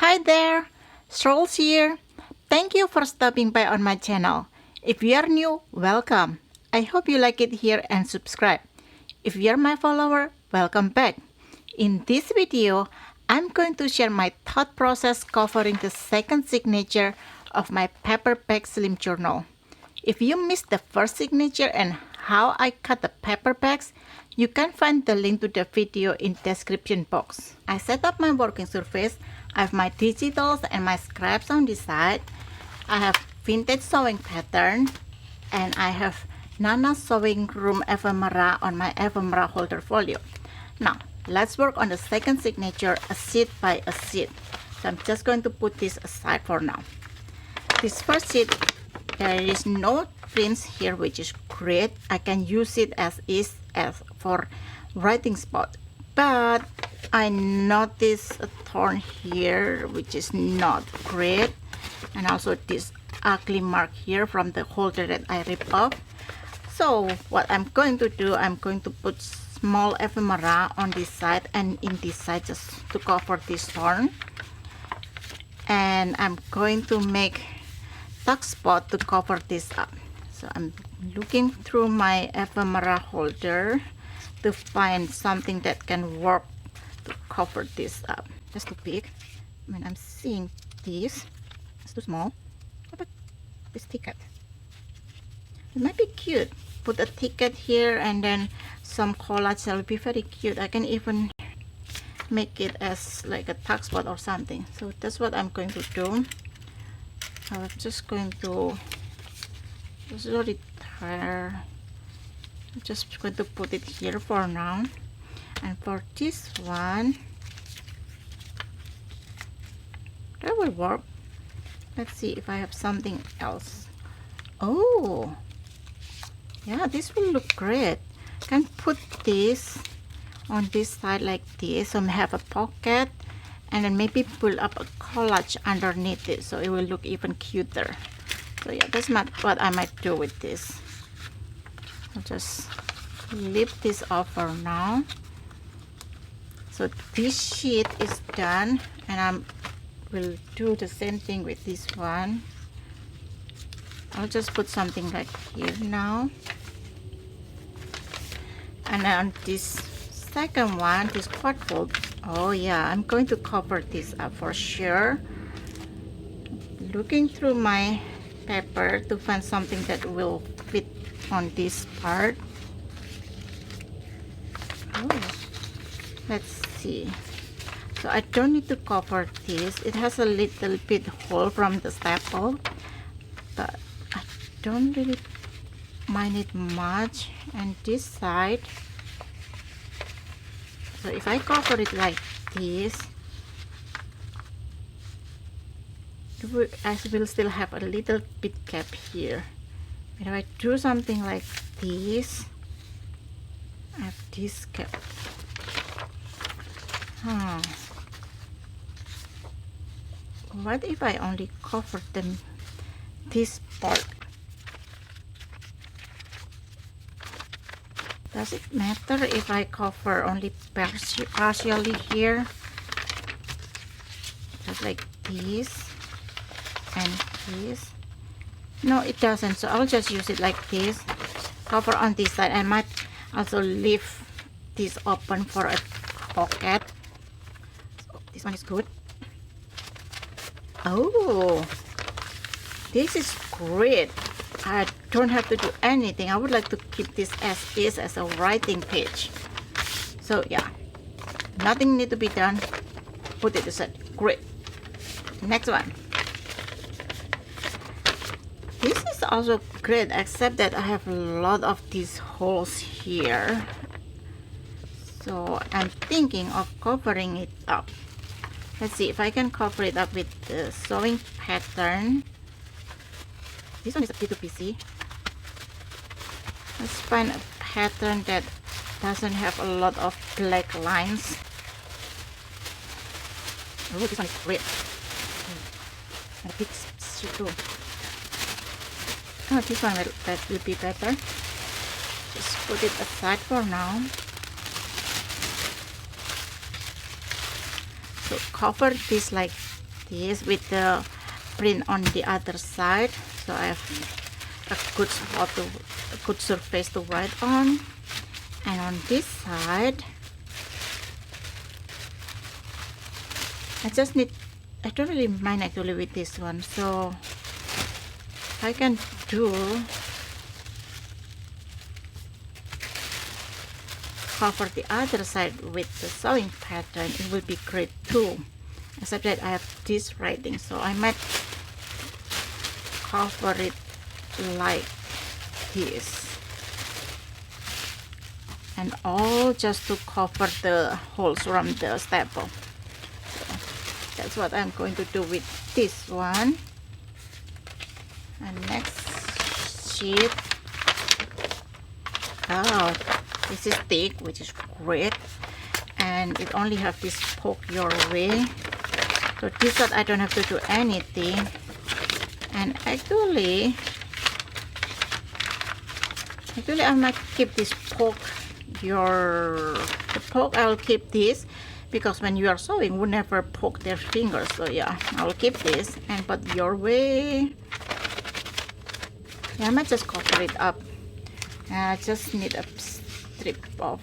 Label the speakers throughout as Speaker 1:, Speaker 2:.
Speaker 1: Hi there, Sherls here. Thank you for stopping by on my channel. If you are new, welcome. I hope you like it here and subscribe. If you are my follower, welcome back. In this video, I'm going to share my thought process covering the second signature of my paperback slim journal. If you missed the first signature and how I cut the paperbacks, you can find the link to the video in description box. I set up my working surface. I have my digitals and my scraps on this side. I have vintage sewing pattern, and I have Nana Sewing Room ephemera on my ephemera holder folio. Now, let's work on the second signature, a sheet by a sheet. So I'm just going to put this aside for now. This first sheet, there is no prints here, which is great. I can use it as is as for writing spot. But I noticed a thorn here, which is not great. And also this ugly mark here from the holder that I ripped off. So what I'm going to do, I'm going to put small ephemera on this side and in this side just to cover this thorn. And I'm going to make tuck spot to cover this up. So I'm looking through my ephemera holder to find something that can work to cover this up. Just too big. I mean, I'm seeing this. It's too small. How about this ticket? It might be cute. Put a ticket here and then some collage. That will be very cute. I can even make it as like a tuck spot or something. So that's what I'm going to do. I'm just going to, it's already tired. I'm just going to put it here for now. And for this one, that will work. Let's see if I have something else. Oh, yeah, this will look great. I can put this on this side like this, so I have a pocket, and then maybe pull up a collage underneath it, so it will look even cuter. So yeah, that's what I might do with this. I'll just lift this off for now. So this sheet is done, and I will do the same thing with this one. I'll just put something like here now. And on this second one, this quadfold, oh yeah, I'm going to cover this up for sure. Looking through my paper to find something that will fit on this part. Oh, let's see. So I don't need to cover this. It has a little bit hole from the staple, but I don't really mind it much. And this side, so if I cover it like this, I will still have a little bit gap here. And if I do something like this, I have this gap. What if I only cover this part? Does it matter if I cover only partially here? Just like this and this. No, it doesn't, so I'll just use it like this. Cover on this side. I might also leave this open for a pocket. So this one is good. Oh, this is great. I don't have to do anything. I would like to keep this as is, as a writing page. So yeah, nothing need to be done. Put it aside. Great. Next one. This is also great, except that I have a lot of these holes here. So I'm thinking of covering it up. Let's see if I can cover it up with the sewing pattern. This one is a P2PC. Let's find a pattern that doesn't have a lot of black lines. Oh, this one is great. And a big sheet too. Oh, this one that will be better. Just put it aside for now. So cover this like this with the print on the other side, so I have a good spot to, a good surface to write on. And on this side, I don't really mind actually with this one, so I can do cover the other side with the sewing pattern, it will be great too, except that I have this writing, so I might cover it like this, and all just to cover the holes from the staple. So that's what I'm going to do with this one. And next sheet, oh, this is thick, which is great, and it only have this poke your way, so this side I don't have to do anything. And actually I might keep this poke the poke. I'll keep this because when you are sewing, we never poke their fingers, so yeah, I'll keep this. And but your way, yeah, I might just cover it up, and I just need a strip of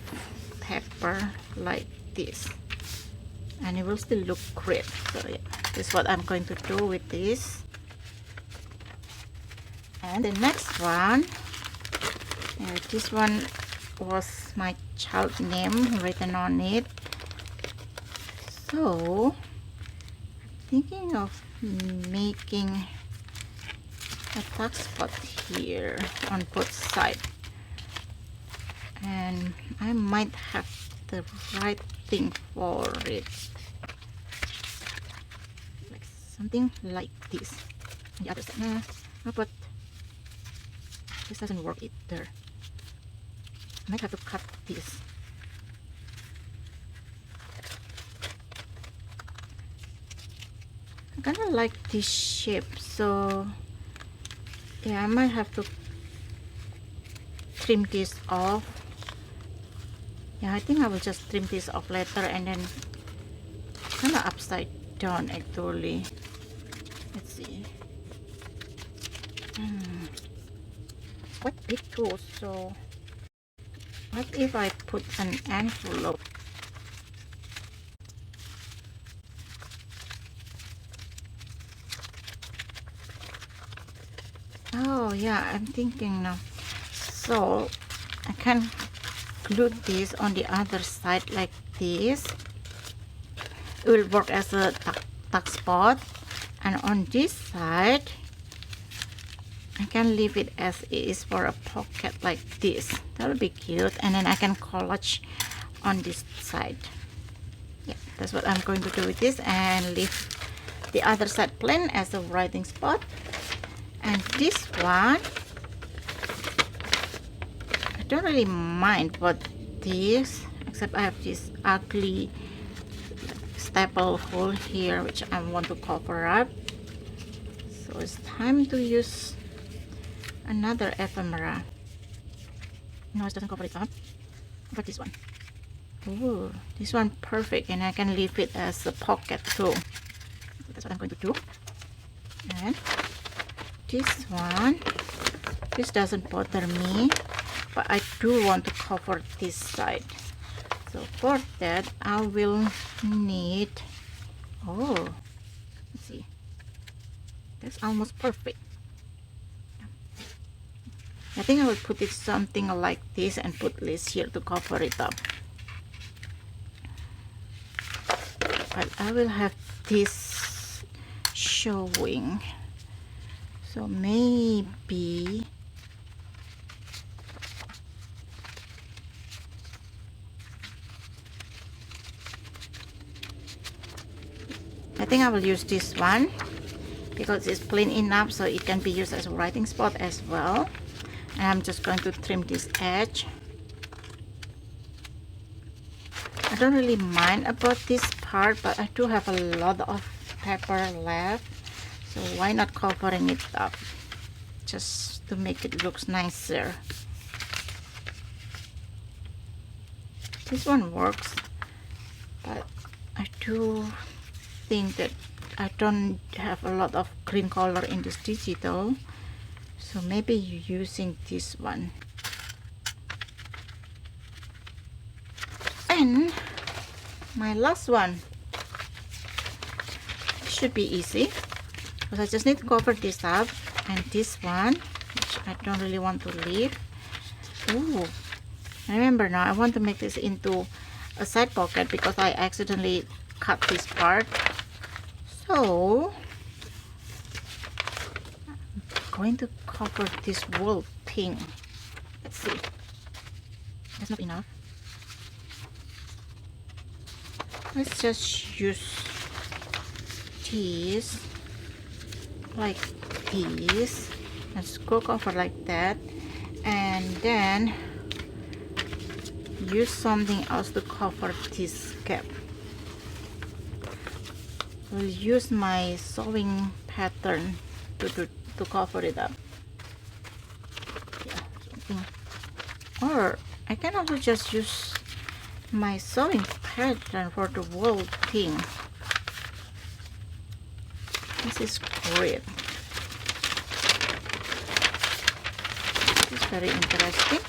Speaker 1: paper like this, and it will still look great. So yeah, this is what I'm going to do with this. And the next one, this one was my child name written on it, so I'm thinking of making a tuck spot here on both sides, and I might have the right thing for it, like something like this. On the other side, but this doesn't work either. I might have to cut this. I kind of like this shape, so yeah, I might have to trim this off. Yeah, I think I will just trim this off later, and then kind of upside down actually. Let's see. It's quite big too, so what if I put an envelope? Oh yeah, I'm thinking now. So I can glue this on the other side like this. It will work as a tuck spot, and on this side I can leave it as is for a pocket like this. That would be cute, and then I can collage on this side. Yeah, that's what I'm going to do with this, and leave the other side plain as a writing spot. And this one, I don't really mind about this, except I have this ugly staple hole here which I want to cover up. So it's time to use another ephemera. No, it doesn't cover it up. How about this one? Ooh, this one perfect, and I can leave it as a pocket too. So that's what I'm going to do. And this one, this doesn't bother me, but I do want to cover this side. So for that, I will need, oh, let's see, that's almost perfect. I think I will put it something like this and put this here to cover it up. But I will have this showing, so maybe I think I will use this one because it's plain enough, so it can be used as a writing spot as well. And I'm just going to trim this edge. I don't really mind about this part, but I do have a lot of paper left, so why not covering it up just to make it look nicer. This one works, but I do think that I don't have a lot of green color in this digital, so maybe you're using this one. And my last one should be easy, because I just need to cover this up, and this one, which I don't really want to leave. Ooh, remember now, I want to make this into a side pocket because I accidentally cut this part. So I'm going to cover this whole thing. Let's see. That's not enough. Let's just use this like this. Let's go over like that, and then use something else to cover this gap. I'll use my sewing pattern to cover it up. Yeah, something. Or I can also just use my sewing pattern for the whole thing. This is great. This is very interesting.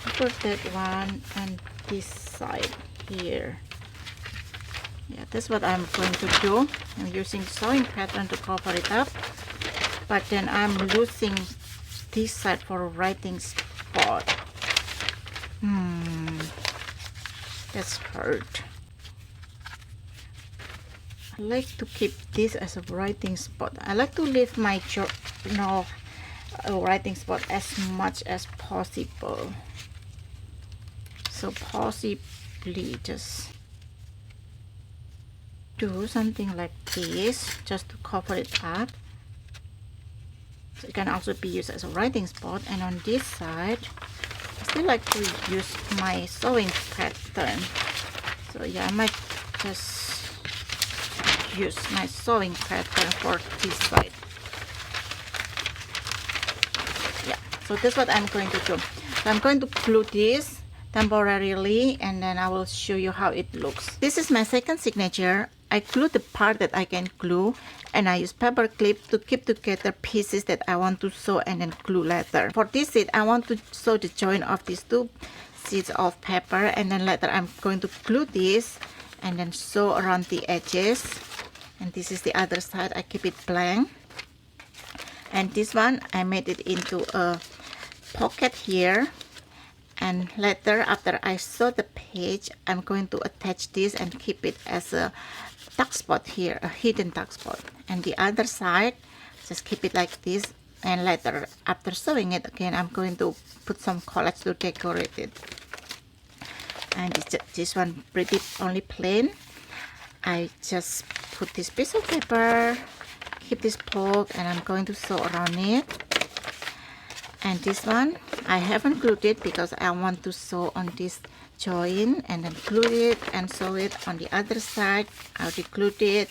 Speaker 1: Cover that one and this side here. Yeah, that's what I'm going to do. I'm using sewing pattern to cover it up, but then I'm losing this side for writing spot. That's hard. I like to keep this as a writing spot. I like to leave my journal writing spot as much as possible. So possibly just do something like this just to cover it up. So it can also be used as a writing spot. And on this side, I still like to use my sewing pattern. So yeah, I might just use my sewing pattern for this side. Yeah, so that's what I'm going to do. So I'm going to glue this temporarily, and then I will show you how it looks. This is my second signature. I glue the part that I can glue, and I use paper clip to keep together pieces that I want to sew and then glue later. For this sheet, I want to sew the joint of these two sheets of paper, and then later I'm going to glue this and then sew around the edges. And this is the other side. I keep it blank. And this one, I made it into a pocket here. And later, after I sew the page, I'm going to attach this and keep it as a tuck spot here, a hidden tuck spot. And the other side, just keep it like this. And later, after sewing it again, I'm going to put some collage to decorate it. And it's just, this one pretty only plain. I just put this piece of paper, keep this poke, and I'm going to sew around it. And this one, I haven't glued it because I want to sew on this joint, and then glue it and sew it on the other side. I already glued it,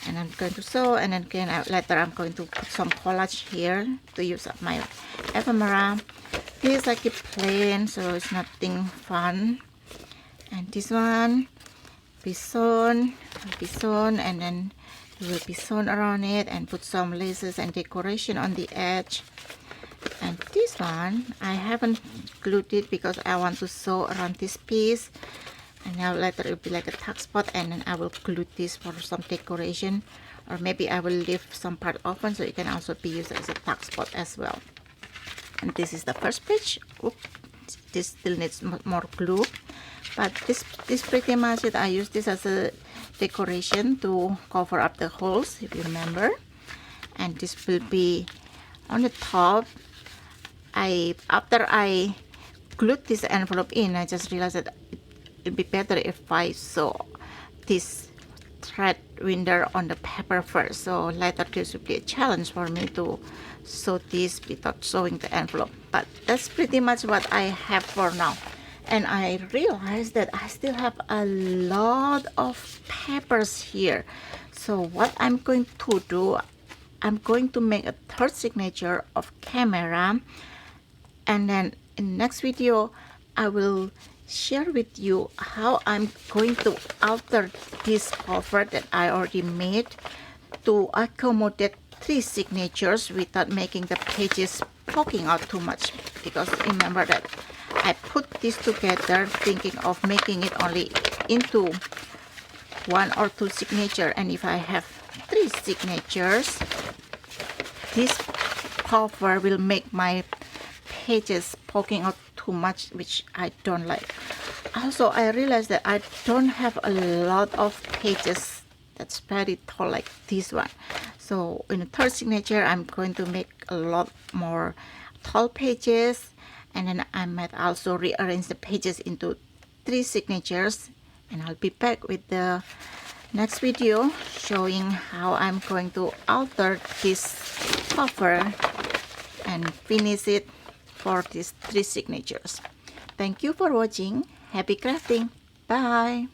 Speaker 1: and I'm going to sew, and then again later I'm going to put some collage here to use up my ephemera. This I keep plain, so it's nothing fun. And this one be sewn, and then it will be sewn around it, and put some laces and decoration on the edge. And this one, I haven't glued it because I want to sew around this piece. And now later it will be like a tuck spot, and then I will glue this for some decoration. Or maybe I will leave some part open so it can also be used as a tuck spot as well. And this is the first page. Oops, this still needs more glue. But this pretty much it. I use this as a decoration to cover up the holes, if you remember. And this will be on the top. After I glued this envelope in, I just realized that it'd be better if I sew this thread winder on the paper first. So later this will be a challenge for me to sew this without sewing the envelope. But that's pretty much what I have for now. And I realized that I still have a lot of papers here. So what I'm going to do, I'm going to make a third signature of camera, and then in the next video I will share with you how I'm going to alter this cover that I already made to accommodate 3 signatures without making the pages poking out too much, because remember that I put this together thinking of making it only into 1 or 2 signature, and if I have 3 signatures, this cover will make my pages poking out too much, which I don't like. Also, I realized that I don't have a lot of pages that's very tall like this one. So in the third signature, I'm going to make a lot more tall pages, and then I might also rearrange the pages into 3 signatures, and I'll be back with the next video showing how I'm going to alter this cover and finish it for these 3 signatures. Thank you for watching. Happy crafting. Bye.